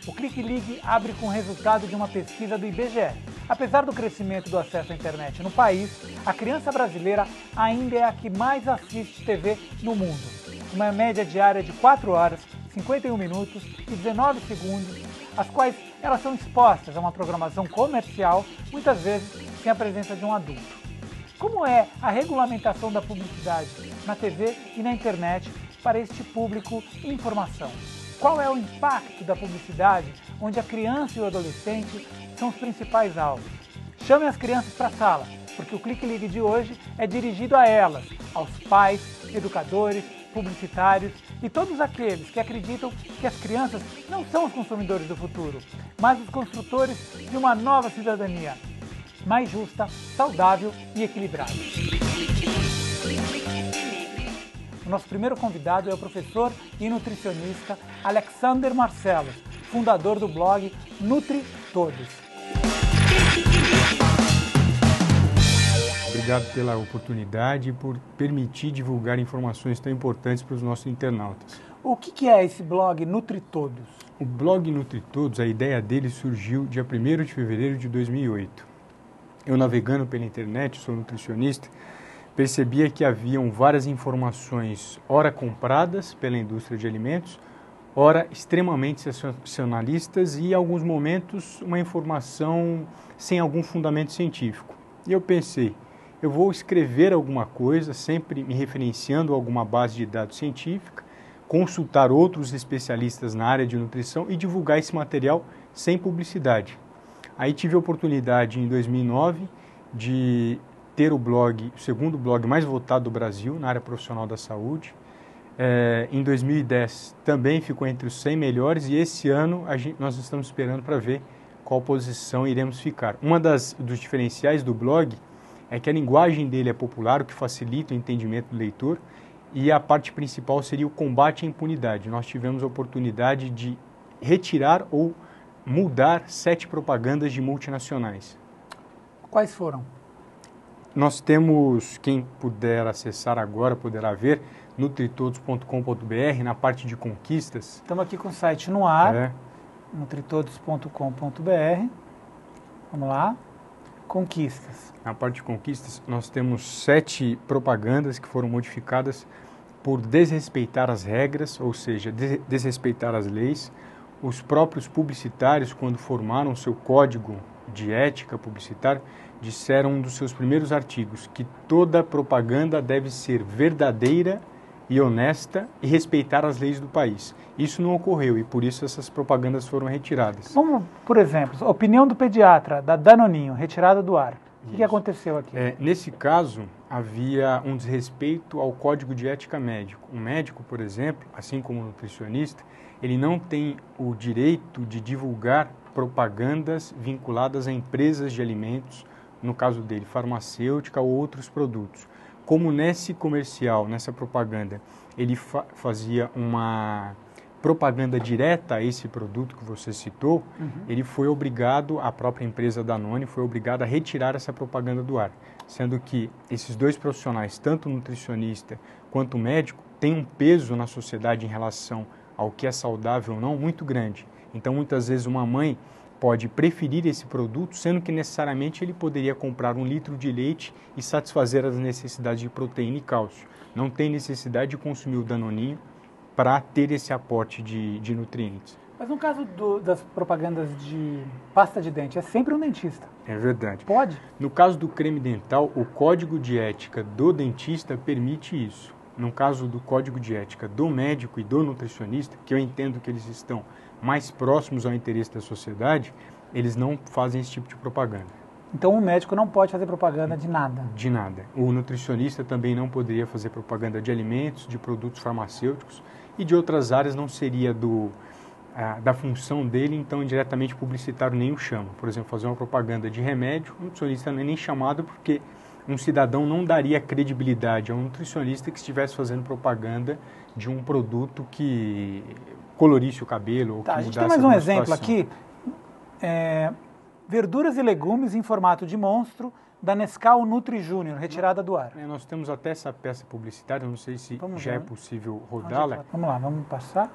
O Clique Ligue abre com o resultado de uma pesquisa do IBGE. Apesar do crescimento do acesso à internet no país, a criança brasileira ainda é a que mais assiste TV no mundo. Uma média diária de 4 horas, 51 minutos e 19 segundos, as quais elas são expostas a uma programação comercial, muitas vezes sem a presença de um adulto. Como é a regulamentação da publicidade na TV e na internet para este público em informação? Qual é o impacto da publicidade onde a criança e o adolescente são os principais alvos? Chame as crianças para a sala, porque o Clique Ligue de hoje é dirigido a elas, aos pais, educadores, publicitários e todos aqueles que acreditam que as crianças não são os consumidores do futuro, mas os construtores de uma nova cidadania, mais justa, saudável e equilibrada. O nosso primeiro convidado é o professor e nutricionista Alexander Marcelos, fundador do blog Nutri Todos. Obrigado pela oportunidade e por permitir divulgar informações tão importantes para os nossos internautas. O que é esse blog Nutri Todos? O blog Nutri Todos, a ideia dele surgiu dia 1º de fevereiro de 2008. Eu, navegando pela internet, sou nutricionista, percebia que haviam várias informações, ora compradas pela indústria de alimentos, ora extremamente sensacionalistas e, em alguns momentos, uma informação sem algum fundamento científico. E eu pensei, eu vou escrever alguma coisa, sempre me referenciando a alguma base de dados científica, consultar outros especialistas na área de nutrição e divulgar esse material sem publicidade. Aí tive a oportunidade, em 2009, de ter o blog, o segundo blog mais votado do Brasil na área profissional da saúde. Em 2010 também ficou entre os 100 melhores e esse ano nós estamos esperando para ver qual posição iremos ficar. Dos diferenciais do blog é que a linguagem dele é popular, o que facilita o entendimento do leitor, e a parte principal seria o combate à impunidade. Nós tivemos a oportunidade de retirar ou mudar 7 propagandas de multinacionais. Quais foram? Nós temos, quem puder acessar agora, poderá ver, nutritodos.com.br, na parte de conquistas. Estamos aqui com o site no ar, nutritodos.com.br. Vamos lá. Conquistas. Na parte de conquistas, nós temos 7 propagandas que foram modificadas por desrespeitar as regras, ou seja, desrespeitar as leis. Os próprios publicitários, quando formaram o seu código de ética publicitária, disseram um dos seus primeiros artigos que toda propaganda deve ser verdadeira e honesta e respeitar as leis do país. Isso não ocorreu e por isso essas propagandas foram retiradas. Vamos, por exemplo, opinião do pediatra, da Danoninho, retirada do ar. O que aconteceu aqui? Nesse caso, havia um desrespeito ao código de ética médico. Um médico, por exemplo, assim como um nutricionista, ele não tem o direito de divulgar propagandas vinculadas a empresas de alimentos, no caso dele, farmacêutica ou outros produtos. Como nesse comercial, nessa propaganda, ele fazia uma propaganda direta a esse produto que você citou, ele foi obrigado, a própria empresa Danone foi obrigada a retirar essa propaganda do ar, sendo que esses dois profissionais, tanto o nutricionista quanto o médico, têm um peso na sociedade em relação ao que é saudável ou não muito grande. Então, muitas vezes, uma mãe pode preferir esse produto, sendo que necessariamente ele poderia comprar 1 litro de leite e satisfazer as necessidades de proteína e cálcio. Não tem necessidade de consumir o Danoninho para ter esse aporte de nutrientes. Mas no caso das propagandas de pasta de dente, é sempre um dentista. É verdade. Pode? No caso do creme dental, o código de ética do dentista permite isso. No caso do código de ética do médico e do nutricionista, que eu entendo que eles estão mais próximos ao interesse da sociedade, eles não fazem esse tipo de propaganda. Então o médico não pode fazer propaganda de nada? De nada. O nutricionista também não poderia fazer propaganda de alimentos, de produtos farmacêuticos e de outras áreas, não seria da função dele, então indiretamente publicitário nem o chama. Por exemplo, fazer uma propaganda de remédio, o nutricionista não é nem chamado porque um cidadão não daria credibilidade a um nutricionista que estivesse fazendo propaganda de um produto que colorisse o cabelo ou que mudasse a gente tem mais um exemplo aqui. Verduras e legumes em formato de monstro da Nescau Nutri Júnior, retirada do ar. Nós temos até essa peça publicitária, não sei se já é possível rodá-la. Vamos lá, vamos passar.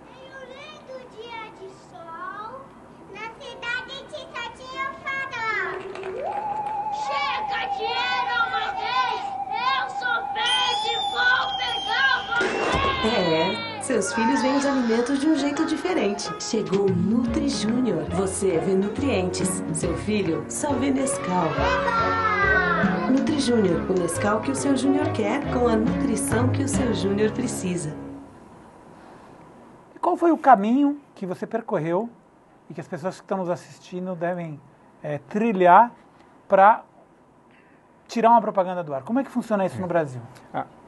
Tenho lido dia a Seus filhos veem os alimentos de um jeito diferente. Chegou o Nutri Júnior. Você vê nutrientes. Seu filho só vê Nescau. Nutri Júnior, o Nescau que o seu Júnior quer, com a nutrição que o seu Júnior precisa. E qual foi o caminho que você percorreu e que as pessoas que estão nos assistindo devem trilhar para tirar uma propaganda do ar? Como é que funciona isso no Brasil?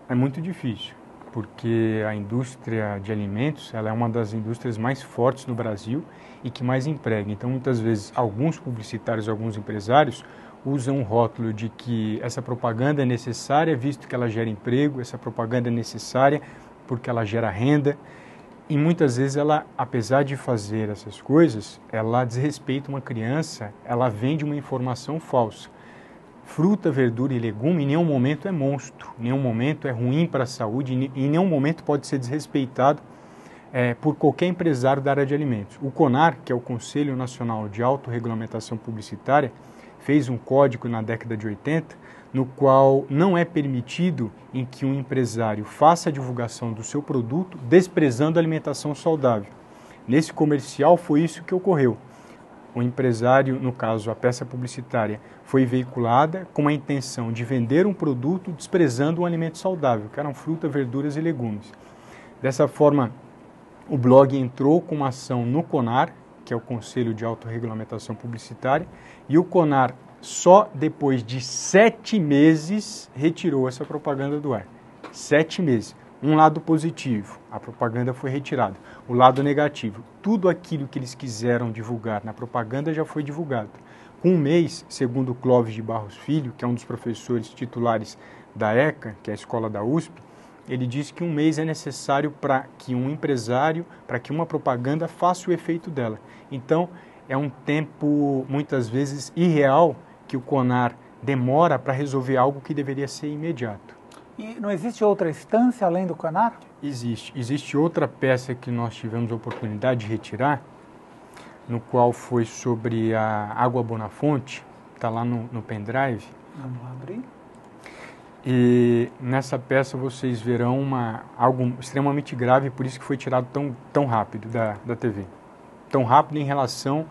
É muito difícil, porque a indústria de alimentos ela é uma das indústrias mais fortes no Brasil e que mais emprega. Então, muitas vezes, alguns publicitários, alguns empresários usam o rótulo de que essa propaganda é necessária, visto que ela gera emprego, essa propaganda é necessária porque ela gera renda. E muitas vezes ela, apesar de fazer essas coisas, ela desrespeita uma criança, ela vende uma informação falsa. Fruta, verdura e legume em nenhum momento é monstro, em nenhum momento é ruim para a saúde, em nenhum momento pode ser desrespeitado por qualquer empresário da área de alimentos. O CONAR, que é o Conselho Nacional de Autorregulamentação Publicitária, fez um código na década de 80, no qual não é permitido em que um empresário faça a divulgação do seu produto desprezando a alimentação saudável. Nesse comercial foi isso que ocorreu. O empresário, no caso a peça publicitária, foi veiculada com a intenção de vender um produto desprezando um alimento saudável, que eram frutas, verduras e legumes. Dessa forma, o blog entrou com uma ação no CONAR, que é o Conselho de Autorregulamentação Publicitária, e o CONAR, só depois de 7 meses, retirou essa propaganda do ar. 7 meses. Um lado positivo, a propaganda foi retirada. O lado negativo, tudo aquilo que eles quiseram divulgar na propaganda já foi divulgado. Com um mês, segundo o Clóvis de Barros Filho, que é um dos professores titulares da ECA, que é a escola da USP, ele diz que um mês é necessário para que um empresário, para que uma propaganda faça o efeito dela. Então, é um tempo, muitas vezes, irreal que o CONAR demora para resolver algo que deveria ser imediato. E não existe outra instância além do CONAR? Existe. Existe outra peça que nós tivemos a oportunidade de retirar, no qual foi sobre a água Bonafonte, está lá no pendrive. Vamos abrir. E nessa peça vocês verão algo extremamente grave, por isso que foi tirado tão rápido da TV. Tão rápido em relação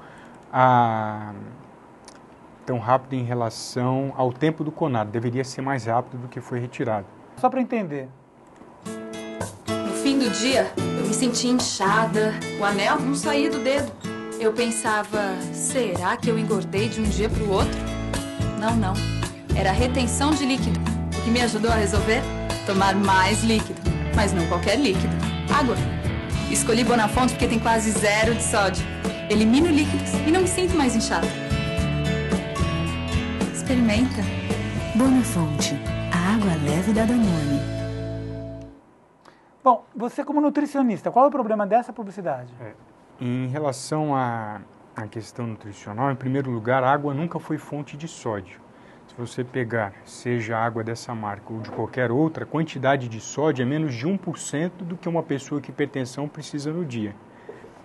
ao tempo do CONAR. Deveria ser mais rápido do que foi retirado. Só para entender. No fim do dia, eu me sentia inchada, o anel não saía do dedo. Eu pensava, será que eu engordei de um dia para o outro? Não. Era retenção de líquido. O que me ajudou a resolver? Tomar mais líquido. Mas não qualquer líquido. Água. Escolhi Bonafonte porque tem quase 0 de sódio. Elimino líquidos e não me sinto mais inchada. Experimenta. Bonafonte, a água leve da Danone. Bom, você como nutricionista, qual é o problema dessa publicidade? Em relação à questão nutricional, em primeiro lugar, a água nunca foi fonte de sódio. Se você pegar, seja a água dessa marca ou de qualquer outra, a quantidade de sódio é menos de 1% do que uma pessoa que hipertensão precisa no dia.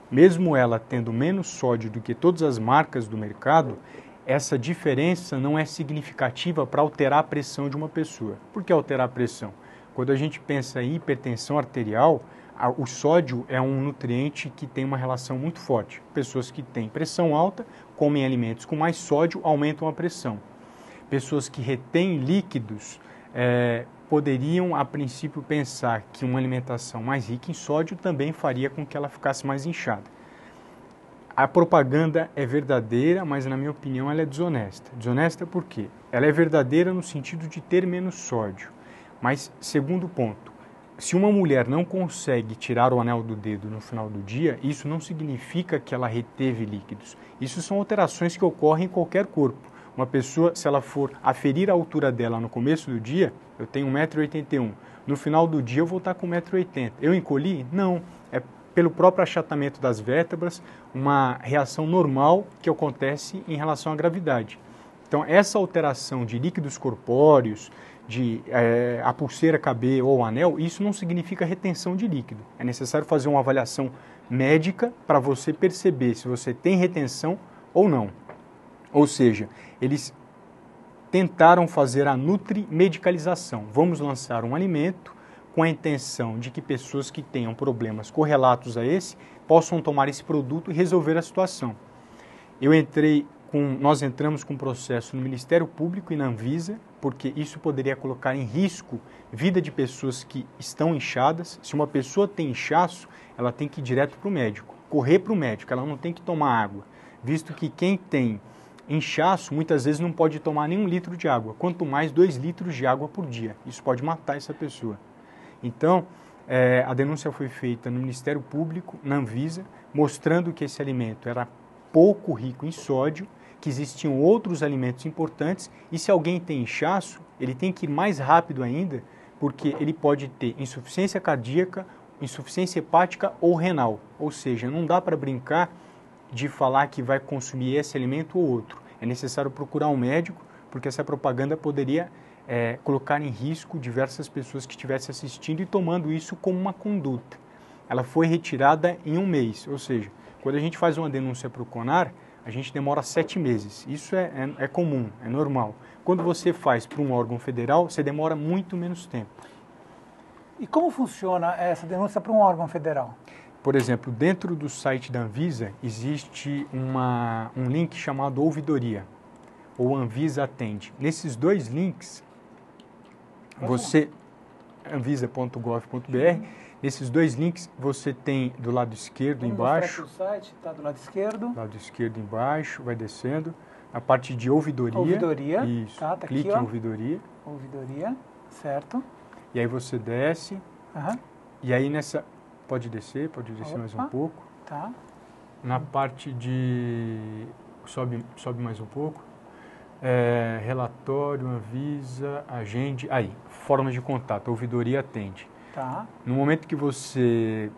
Mesmo ela tendo menos sódio do que todas as marcas do mercado, essa diferença não é significativa para alterar a pressão de uma pessoa. Por que alterar a pressão? Quando a gente pensa em hipertensão arterial, o sódio é um nutriente que tem uma relação muito forte. Pessoas que têm pressão alta, comem alimentos com mais sódio, aumentam a pressão. Pessoas que retêm líquidos poderiam, a princípio, pensar que uma alimentação mais rica em sódio também faria com que ela ficasse mais inchada. A propaganda é verdadeira, mas, na minha opinião, ela é desonesta. Desonesta por quê? Ela é verdadeira no sentido de ter menos sódio. Mas, segundo ponto, se uma mulher não consegue tirar o anel do dedo no final do dia, isso não significa que ela reteve líquidos. Isso são alterações que ocorrem em qualquer corpo. Uma pessoa, se ela for aferir a altura dela no começo do dia, eu tenho 1,81 m. No final do dia eu vou estar com 1,80 m. Eu encolhi? Não. É pelo próprio achatamento das vértebras, uma reação normal que acontece em relação à gravidade. Então, essa alteração de líquidos corpóreos, de a pulseira caber ou o anel, isso não significa retenção de líquido. É necessário fazer uma avaliação médica para você perceber se você tem retenção ou não. Ou seja, eles tentaram fazer a nutrimedicalização. Vamos lançar um alimento com a intenção de que pessoas que tenham problemas correlatos a esse possam tomar esse produto e resolver a situação. Nós entramos com um processo no Ministério Público e na Anvisa, porque isso poderia colocar em risco a vida de pessoas que estão inchadas. Se uma pessoa tem inchaço, ela tem que ir direto para o médico, correr para o médico, ela não tem que tomar água, visto que quem tem inchaço muitas vezes não pode tomar nem 1 litro de água, quanto mais 2 litros de água por dia. Isso pode matar essa pessoa. Então, a denúncia foi feita no Ministério Público, na Anvisa, mostrando que esse alimento era pouco rico em sódio, que existiam outros alimentos importantes, e se alguém tem inchaço, ele tem que ir mais rápido ainda, porque ele pode ter insuficiência cardíaca, insuficiência hepática ou renal. Ou seja, não dá para brincar de falar que vai consumir esse alimento ou outro. É necessário procurar um médico, porque essa propaganda poderia colocar em risco diversas pessoas que estivessem assistindo e tomando isso como uma conduta. Ela foi retirada em 1 mês, ou seja, quando a gente faz uma denúncia para o CONAR, a gente demora 7 meses. Isso é comum, é normal. Quando você faz para um órgão federal, você demora muito menos tempo. E como funciona essa denúncia para um órgão federal? Por exemplo, dentro do site da Anvisa existe um link chamado Ouvidoria, ou Anvisa Atende. Nesses 2 links, anvisa.gov.br, nesses 2 links você tem do lado esquerdo embaixo. O site está do lado esquerdo. Lado esquerdo embaixo, vai descendo. A parte de ouvidoria. Ouvidoria. Isso. Tá clique aqui, em ouvidoria. Ouvidoria, certo. E aí você desce. Uhum. E aí pode descer mais um pouco. Tá. Na parte de... Sobe mais um pouco. Relatório, Anvisa, agende. Aí, formas de contato, ouvidoria atende. Tá. No momento que você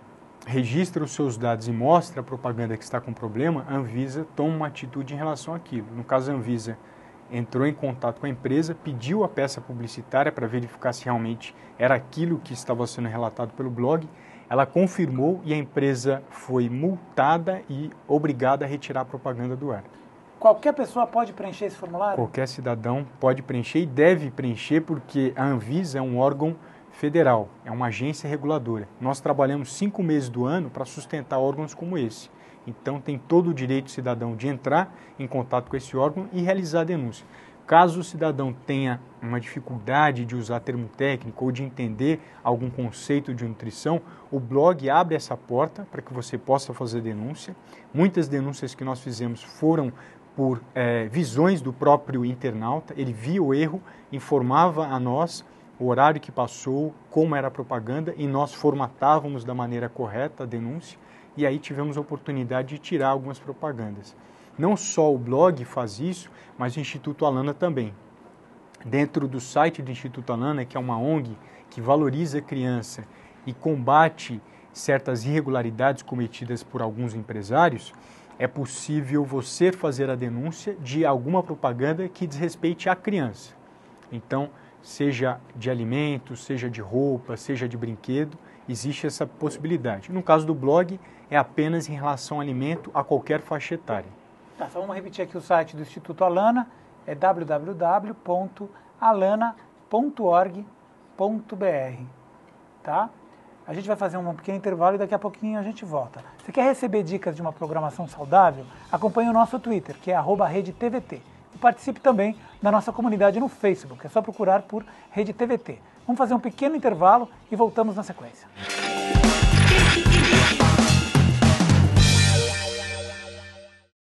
registra os seus dados e mostra a propaganda que está com problema, a Anvisa toma uma atitude em relação àquilo. No caso, a Anvisa entrou em contato com a empresa, pediu a peça publicitária para verificar se realmente era aquilo que estava sendo relatado pelo blog. Ela confirmou e a empresa foi multada e obrigada a retirar a propaganda do ar. Qualquer pessoa pode preencher esse formulário? Qualquer cidadão pode preencher e deve preencher, porque a Anvisa é um órgão federal, é uma agência reguladora. Nós trabalhamos 5 meses do ano para sustentar órgãos como esse. Então tem todo o direito do cidadão de entrar em contato com esse órgão e realizar a denúncia. Caso o cidadão tenha uma dificuldade de usar termo técnico ou de entender algum conceito de nutrição, o blog abre essa porta para que você possa fazer denúncia. Muitas denúncias que nós fizemos foram por visões do próprio internauta. Ele via o erro, informava a nós o horário que passou, como era a propaganda, e nós formatávamos da maneira correta a denúncia, e aí tivemos a oportunidade de tirar algumas propagandas. Não só o blog faz isso, mas o Instituto Alana também. Dentro do site do Instituto Alana, que é uma ONG que valoriza a criança e combate certas irregularidades cometidas por alguns empresários, é possível você fazer a denúncia de alguma propaganda que desrespeite a criança. Então, seja de alimentos, seja de roupa, seja de brinquedo, existe essa possibilidade. No caso do blog, é apenas em relação ao alimento a qualquer faixa etária. Tá, só vamos repetir aqui o site do Instituto Alana, é www.alana.org.br, tá? A gente vai fazer um pequeno intervalo e daqui a pouquinho a gente volta. Você quer receber dicas de uma programação saudável? Acompanhe o nosso Twitter, que é @RedeTVT. E participe também da nossa comunidade no Facebook, é só procurar por Rede TVT. Vamos fazer um pequeno intervalo e voltamos na sequência.